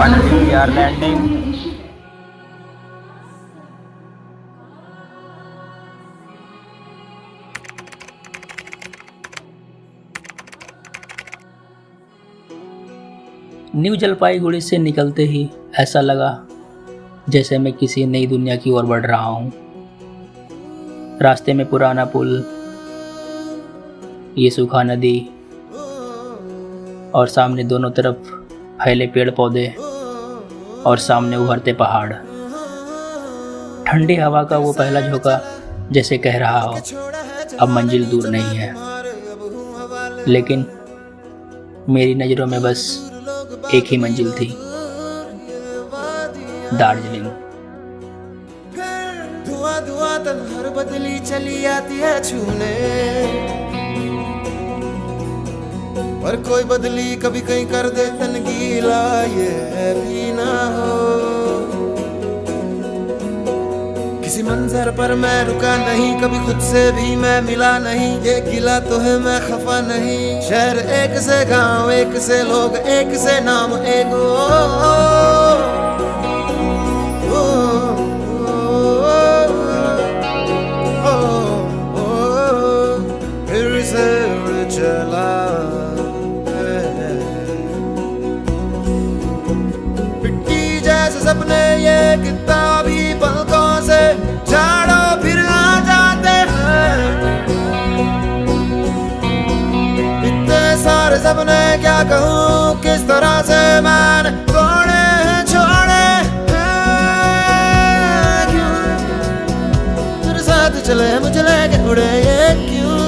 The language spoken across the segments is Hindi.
Finally, we are landing. New Jalpaiguri से निकलते ही ऐसा लगा जैसे मैं किसी नई दुनिया की ओर बढ़ रहा हूँ। रास्ते में पुराना पुल, ये सूखा नदी और सामने दोनों तरफ फैले पेड़ पौधे और सामने उभरते पहाड़। ठंडी हवा का वो पहला झोंका जैसे कह रहा हो अब मंजिल दूर नहीं है। लेकिन मेरी नज़रों में बस एक ही मंजिल थी, दार्जिलिंग। धुआं धुआं तन्हार बदली चली आती है छूने, पर कोई बदली कभी कहीं कर दे तन गीला, ये भी ना हो। किसी मंजर पर मैं रुका नहीं, कभी खुद से भी मैं मिला नहीं। ये गिला तो है मैं खफा नहीं। शहर एक से गांव, एक से लोग, एक से नाम, एक फिर से उड़ चला पिट्टी जैसे सपने, ये किताबी पलकों से झाड़ो फिर आ जाते हैं। इतने सारे सपने क्या कहूँ, किस तरह से मैंने तोड़े हैं, छोड़े हैं। क्यों तेरे साथ चले मुझे लेके उड़े, ये क्यों?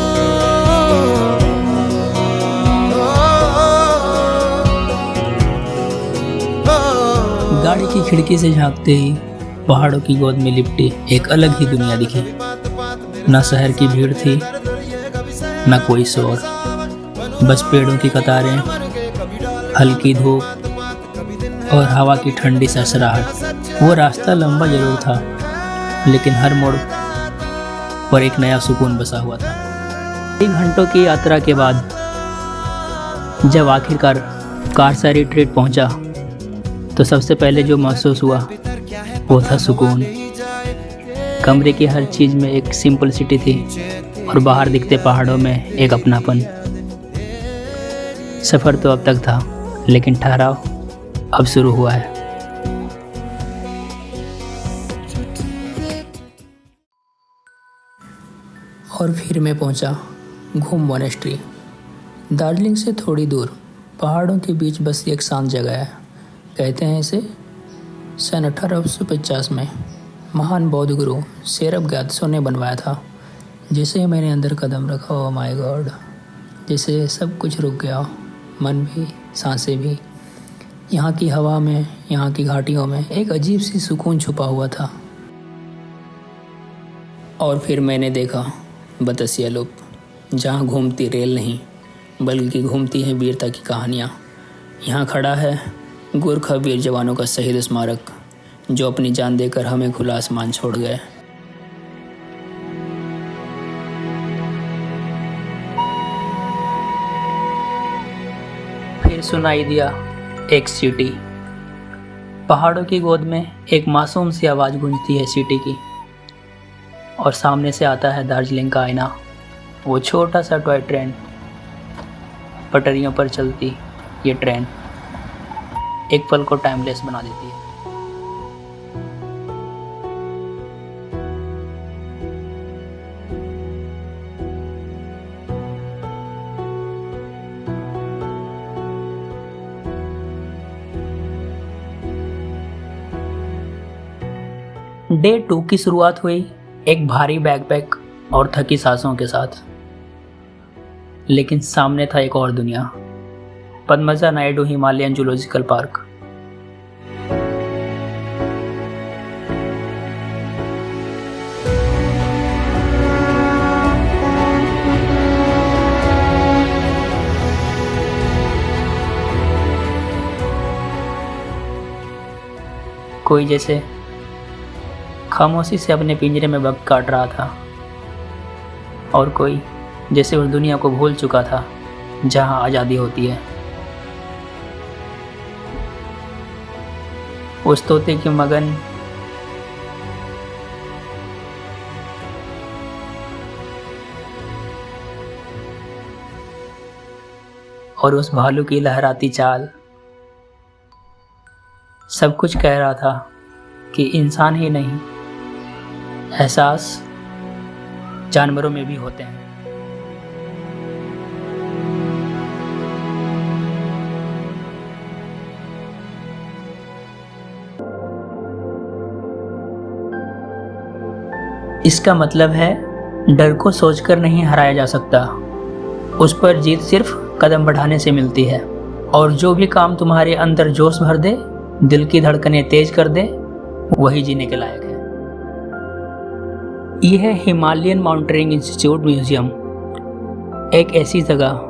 गाड़ी की खिड़की से झांकते ही पहाड़ों की गोद में लिपटी एक अलग ही दुनिया दिखी। न शहर की भीड़ थी, न कोई शोर, बस पेड़ों की कतारें, हल्की धूप और हवा की ठंडी सरसराहट। वो रास्ता लंबा जरूर था, लेकिन हर मोड़ पर एक नया सुकून बसा हुआ था। 3 घंटों की यात्रा के बाद जब आखिरकार कारसा रिट्रीट पहुंचा, तो सबसे पहले जो महसूस हुआ वो था सुकून। कमरे की हर चीज़ में एक सिंपलिसिटी थी और बाहर दिखते पहाड़ों में एक अपनापन। सफ़र तो अब तक था, लेकिन ठहराव अब शुरू हुआ है। और फिर मैं पहुंचा घूम मोनेस्ट्री। दार्जिलिंग से थोड़ी दूर पहाड़ों के बीच बस एक शांत जगह है। कहते हैं इसे सन 1850 में महान बौद्ध गुरु शेरब ग्यात्सो ने बनवाया था। जैसे ही मैंने अंदर कदम रखा, ओ माय गॉड, जैसे सब कुछ रुक गया, मन भी, सांसें भी। यहाँ की हवा में, यहाँ की घाटियों में एक अजीब सी सुकून छुपा हुआ था। और फिर मैंने देखा बतसिया लूप, जहाँ घूमती रेल नहीं बल्कि घूमती हैं वीरता की कहानियाँ। यहाँ खड़ा है गोरखा वीर जवानों का शहीद स्मारक, जो अपनी जान देकर हमें खुला आसमान छोड़ गए। फिर सुनाई दिया एक सीटी। पहाड़ों की गोद में एक मासूम सी आवाज़ गूंजती है सीटी की, और सामने से आता है दार्जिलिंग का आईना। वो छोटा सा टॉय ट्रेन, पटरियों पर चलती ये ट्रेन एक पल को टाइमलेस बना देती है। डे 2 की शुरुआत हुई एक भारी बैकपैक और थकी सांसों के साथ। लेकिन सामने था एक और दुनिया, Padmaja Naidu Himalayan zoological park. कोई जैसे खामोशी से अपने पिंजरे में वक्त काट रहा था, और कोई जैसे उस दुनिया को भूल चुका था जहां आज़ादी होती है। उस तोते की मगन और उस भालू की लहराती चाल, सब कुछ कह रहा था कि इंसान ही नहीं, एहसास जानवरों में भी होते हैं। इसका मतलब है डर को सोचकर नहीं हराया जा सकता, उस पर जीत सिर्फ कदम बढ़ाने से मिलती है। और जो भी काम तुम्हारे अंदर जोश भर दे, दिल की धड़कनें तेज कर दे, वही जीने के लायक है। यह है हिमालयन माउंटेनियरिंग इंस्टीट्यूट म्यूजियम, एक ऐसी जगह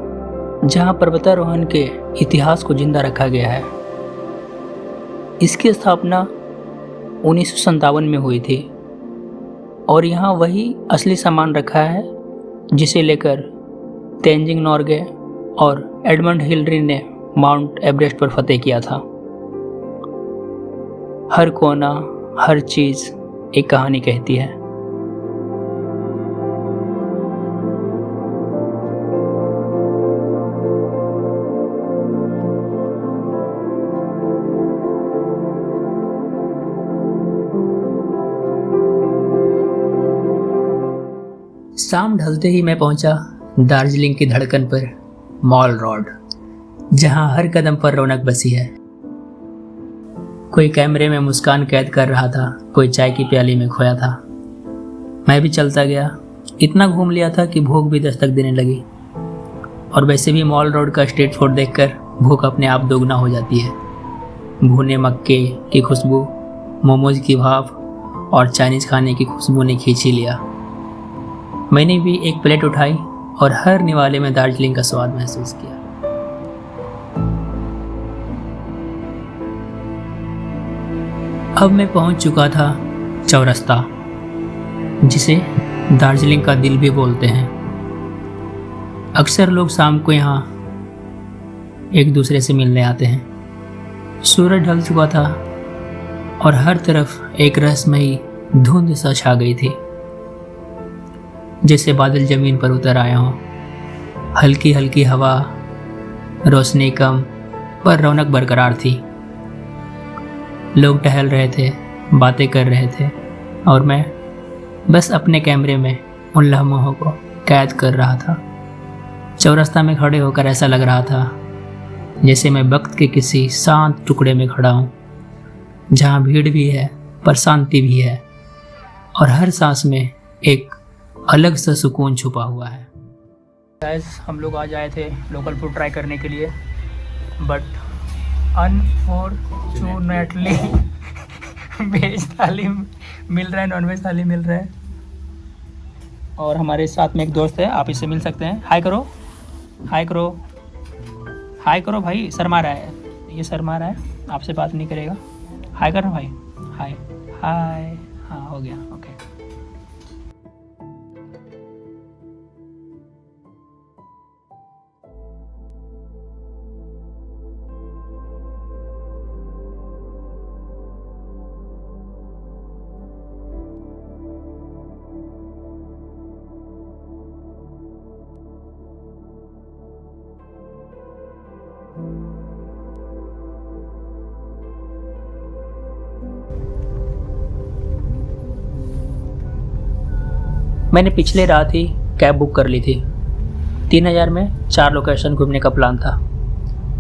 जहां पर्वतारोहण के इतिहास को जिंदा रखा गया है। इसकी स्थापना 1957 में हुई थी और यहाँ वही असली सामान रखा है जिसे लेकर तेंजिंग नोर्गे और एडमंड हिलरी ने माउंट एवरेस्ट पर फतेह किया था। हर कोना, हर चीज़ एक कहानी कहती है। शाम ढलते ही मैं पहुंचा दार्जिलिंग की धड़कन पर, मॉल रोड, जहां हर कदम पर रौनक बसी है। कोई कैमरे में मुस्कान कैद कर रहा था, कोई चाय की प्याली में खोया था। मैं भी चलता गया, इतना घूम लिया था कि भूख भी दस्तक देने लगी। और वैसे भी मॉल रोड का स्ट्रीट फूड देखकर भूख अपने आप दोगुना हो जाती है। भुने मक्के की खुशबू, मोमोज की भाप और चाइनीज़ खाने की खुशबू ने खींच ही लिया। मैंने भी एक प्लेट उठाई और हर निवाले में दार्जिलिंग का स्वाद महसूस किया। अब मैं पहुंच चुका था चौरस्ता, जिसे दार्जिलिंग का दिल भी बोलते हैं। अक्सर लोग शाम को यहाँ एक दूसरे से मिलने आते हैं। सूरज ढल चुका था और हर तरफ एक रहस्यमयी धुंध सा छा गई थी, जैसे बादल जमीन पर उतर आया हो। हल्की हल्की हवा, रोशनी कम, पर रौनक बरकरार थी। लोग टहल रहे थे, बातें कर रहे थे और मैं बस अपने कैमरे में उन लम्हों को कैद कर रहा था। चौरस्ता में खड़े होकर ऐसा लग रहा था जैसे मैं वक्त के किसी शांत टुकड़े में खड़ा हूँ, जहाँ भीड़ भी है पर शांति भी है और हर सांस में एक अलग सा सुकून छुपा हुआ है। गाइस, हम लोग आज आए थे लोकल फूड ट्राई करने के लिए, बट अनफॉर्चुनेटली वेज थाली मिल रहा है, नॉन वेज थाली मिल रहा है। और हमारे साथ में एक दोस्त है, आप इससे मिल सकते हैं। हाय करो, हाय करो, हाय करो भाई। शर्मा रहा है, ये शर्मा रहा है, आपसे बात नहीं करेगा। हाय करो भाई, हाय हाय। हाँ, हो गया, ओके। मैंने पिछले रात ही कैब बुक कर ली थी। 3000 में 4 लोकेशन घूमने का प्लान था।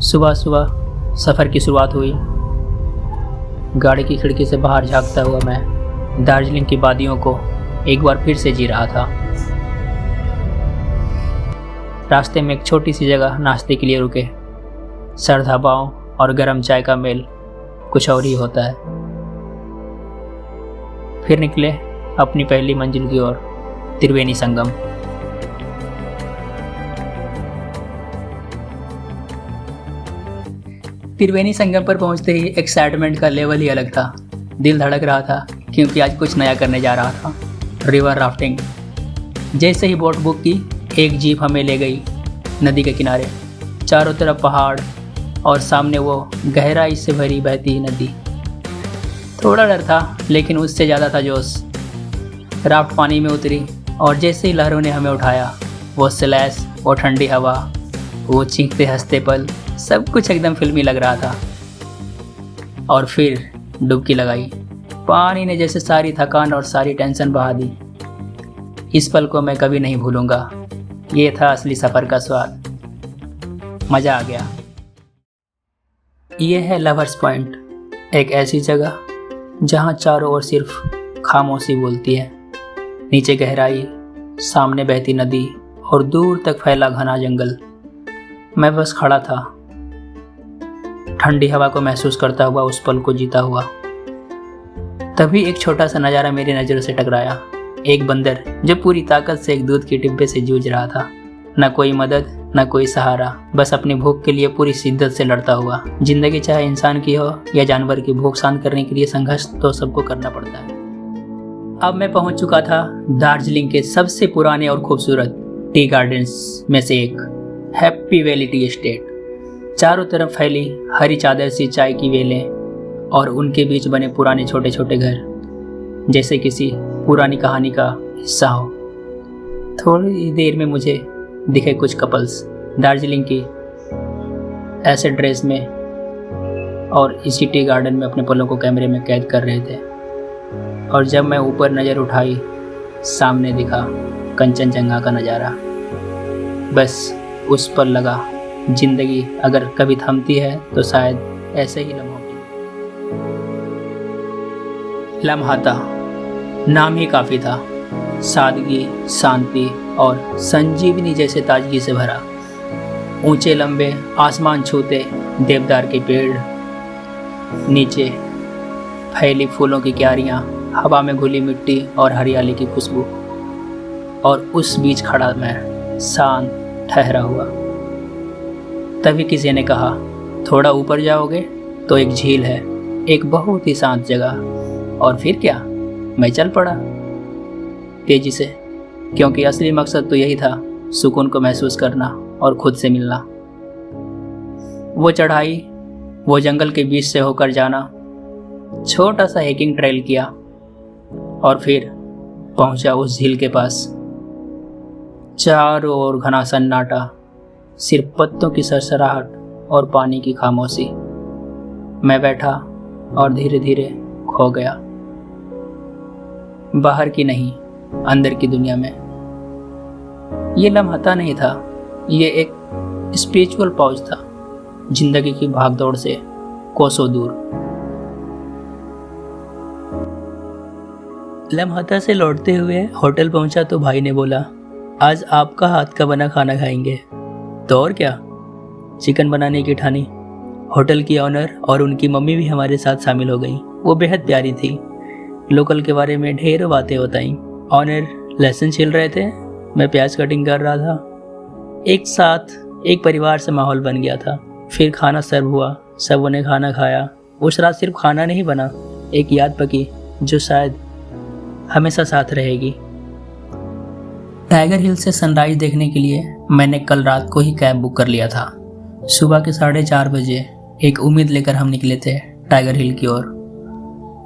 सुबह सुबह सफ़र की शुरुआत हुई। गाड़ी की खिड़की से बाहर झांकता हुआ मैं दार्जिलिंग की वादियों को एक बार फिर से जी रहा था। रास्ते में एक छोटी सी जगह नाश्ते के लिए रुके। सर्द हवाओं और गर्म चाय का मेल कुछ और ही होता है। फिर निकले अपनी पहली मंजिल की ओर, त्रिवेणी संगम। त्रिवेणी संगम पर पहुंचते ही एक्साइटमेंट का लेवल ही अलग था। दिल धड़क रहा था क्योंकि आज कुछ नया करने जा रहा था, रिवर राफ्टिंग। जैसे ही बोट बुक की, एक जीप हमें ले गई नदी के किनारे। चारों तरफ पहाड़ और सामने वो गहराई से भरी बहती नदी। थोड़ा डर था, लेकिन उससे ज़्यादा था जोश। राफ्ट पानी में उतरी और जैसे ही लहरों ने हमें उठाया, वो स्लैश, वो ठंडी हवा, वो चीखते हंसते पल, सब कुछ एकदम फिल्मी लग रहा था। और फिर डुबकी लगाई। पानी ने जैसे सारी थकान और सारी टेंशन बहा दी। इस पल को मैं कभी नहीं भूलूंगा। ये था असली सफ़र का स्वाद। मज़ा आ गया। ये है लवर्स पॉइंट, एक ऐसी जगह जहाँ चारों ओर सिर्फ खामोशी बोलती है। नीचे गहराई, सामने बहती नदी और दूर तक फैला घना जंगल। मैं बस खड़ा था, ठंडी हवा को महसूस करता हुआ, उस पल को जीता हुआ। तभी एक छोटा सा नज़ारा मेरी नज़रों से टकराया। एक बंदर जो पूरी ताकत से एक दूध के डिब्बे से जूझ रहा था। न कोई मदद, न कोई सहारा, बस अपनी भूख के लिए पूरी शिद्दत से लड़ता हुआ। जिंदगी चाहे इंसान की हो या जानवर की, भूख शांत करने के लिए संघर्ष तो सबको करना पड़ता है। अब मैं पहुंच चुका था दार्जिलिंग के सबसे पुराने और खूबसूरत टी गार्डन्स में से एक, हैप्पी वैली टी एस्टेट। चारों तरफ फैली हरी चादर सी चाय की वेलें और उनके बीच बने पुराने छोटे छोटे घर, जैसे किसी पुरानी कहानी का हिस्सा हो। थोड़ी देर में मुझे दिखे कुछ कपल्स दार्जिलिंग की ऐसे ड्रेस में और इसी टी गार्डन में अपने पलों को कैमरे में कैद कर रहे थे। और जब मैं ऊपर नज़र उठाई, सामने दिखा कंचनजंगा का नज़ारा। बस उस पर लगा, जिंदगी अगर कभी थमती है तो शायद ऐसे ही लम्हों की। लम्हाता नाम ही काफ़ी था। सादगी, शांति और संजीवनी जैसे ताजगी से भरा। ऊंचे लंबे आसमान छूते देवदार के पेड़, नीचे फैली फूलों की क्यारियाँ, हवा में घुली मिट्टी और हरियाली की खुशबू। और उस बीच खड़ा मैं, शांत ठहरा हुआ। तभी किसी ने कहा, थोड़ा ऊपर जाओगे तो एक झील है, एक बहुत ही शांत जगह। और फिर क्या, मैं चल पड़ा तेजी से, क्योंकि असली मकसद तो यही था, सुकून को महसूस करना और खुद से मिलना। वो चढ़ाई, वो जंगल के बीच से होकर जाना, छोटा सा हाइकिंग ट्रेल किया और फिर पहुंचा उस झील के पास। चारों ओर घना सन्नाटा, सिर्फ पत्तों की सरसराहट और पानी की खामोशी। मैं बैठा और धीरे धीरे खो गया, बाहर की नहीं, अंदर की दुनिया में। ये लम्हाता नहीं था, ये एक स्पिरिचुअल पॉज था, जिंदगी की भागदौड़ से कोसों दूर। लम्हाता से लौटते हुए होटल पहुंचा तो भाई ने बोला, आज आपका हाथ का बना खाना खाएंगे। तो और क्या, चिकन बनाने की ठानी। होटल की ऑनर और उनकी मम्मी भी हमारे साथ शामिल हो गई। वो बेहद प्यारी थी। लोकल के बारे में ढेरों बातें बताईं। ऑनर लहसुन छील रहे थे, मैं प्याज कटिंग कर रहा था। एक साथ एक परिवार से माहौल बन गया था। फिर खाना सर्व हुआ, सबों ने खाना खाया। उस रात सिर्फ खाना नहीं बना, एक याद पकी जो शायद हमेशा साथ रहेगी। टाइगर हिल से सनराइज देखने के लिए मैंने कल रात को ही कैब बुक कर लिया था। सुबह के 4:30 बजे एक उम्मीद लेकर हम निकले थे टाइगर हिल की ओर।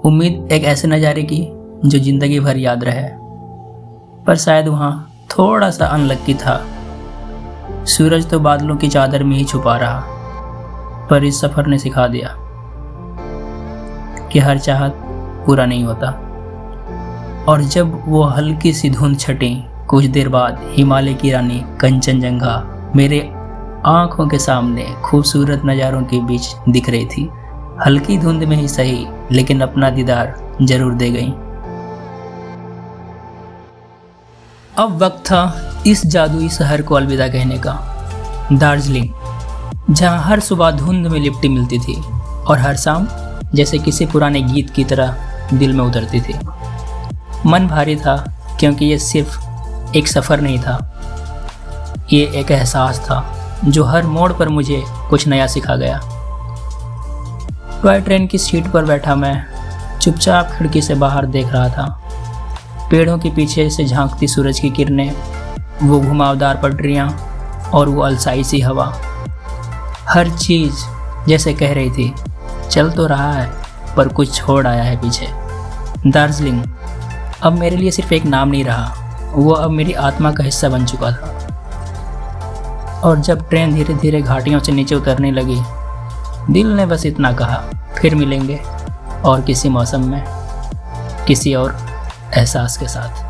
उम्मीद एक ऐसे नज़ारे की जो जिंदगी भर याद रहे, पर शायद वहाँ थोड़ा सा अनलक्की था। सूरज तो बादलों की चादर में ही छुपा रहा, पर इस सफ़र ने सिखा दिया कि हर चाहत पूरा नहीं होता। और जब वो हल्की सी धुंध छटी, कुछ देर बाद हिमालय की रानी कंचनजंगा मेरे आंखों के सामने खूबसूरत नज़ारों के बीच दिख रही थी। हल्की धुंध में ही सही, लेकिन अपना दीदार जरूर दे गई। अब वक्त था इस जादुई शहर को अलविदा कहने का। दार्जिलिंग, जहाँ हर सुबह धुंध में लिपटी मिलती थी और हर शाम जैसे किसी पुराने गीत की तरह दिल में उतरती थी। मन भारी था, क्योंकि ये सिर्फ एक सफ़र नहीं था, ये एक एहसास था जो हर मोड़ पर मुझे कुछ नया सिखा गया। टॉय ट्रेन की सीट पर बैठा मैं चुपचाप खिड़की से बाहर देख रहा था। पेड़ों के पीछे से झांकती सूरज की किरणें, वो घुमावदार पटरियाँ और वो अलसाई सी हवा। हर चीज़ जैसे कह रही थी, चल तो रहा है, पर कुछ छोड़ आया है पीछे। दार्जिलिंग अब मेरे लिए सिर्फ एक नाम नहीं रहा, वो अब मेरी आत्मा का हिस्सा बन चुका था। और जब ट्रेन धीरे धीरे घाटियों से नीचे उतरने लगी, दिल ने बस इतना कहा, फिर मिलेंगे और किसी मौसम में, किसी और एहसास के साथ।